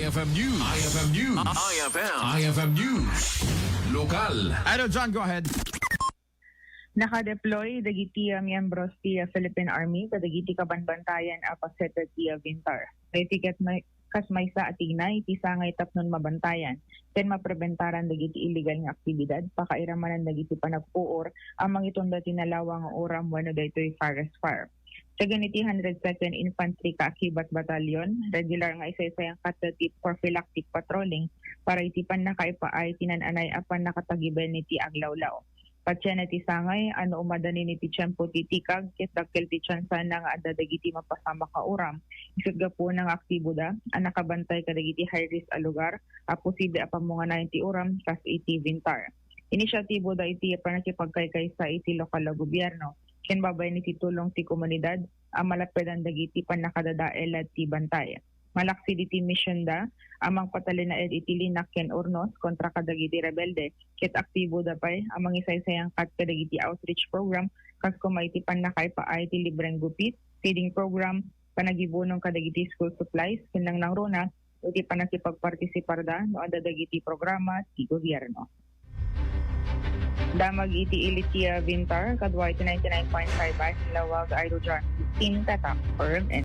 IFM News. IFM News. IFM News. Lokal. Idol John, go ahead. Naka-deploy dagiti miyembros ti Philippine Army kadagiti kabanbantayan a pagsetet ti Vintar. Tiket kas maysa atinay ti sangay tapnon mabantayan. Ken maprebentaran dagiti illegal nga aktibidad pakairamanan dagiti panagpuor ang mangitunda tinalawang oram wenno daytoy forest fire. Sa ganiti 102nd Infantry Kaakibat Battalion, regular nga isa-isayang katatit prophylactic patrolling para itipan na kaipaay tinananay apan nakatagibel niti aglawlaw. Patya na ti sangay, ano umadani ni ti tiyempo titikag, kitagkel ti tsansa na nga adadagiti mapasama ka uram. Isod ga po ng aktibo da, ang nakabantay kadagiti high-risk a lugar, a posible apamunga na ti uram, kas iti Vintar. Inisyatibo da iti panakipagkaykay sa iti lokal na gobyerno. Kinbabay ni ti tulong ti komunidad, ang malapedan dagiti panakadadael at ti bantay. Malaksi diti mission da, amang patalin na iti linak ken urnos kontra kadagiti rebelde, ket aktibo da pay, amang isaysayang kat kadagiti outreach program, kas kumaiti panakay paay ti libreng gupit, feeding program, panagibunong kadagiti school supplies, kinang nang runa, iti panakipagpartisipar da, no adadagiti programa ti gobyerno. Damag iti ilitia Vintar, kadwa iti 99.5 lawag Idol John 15 tatak, firm and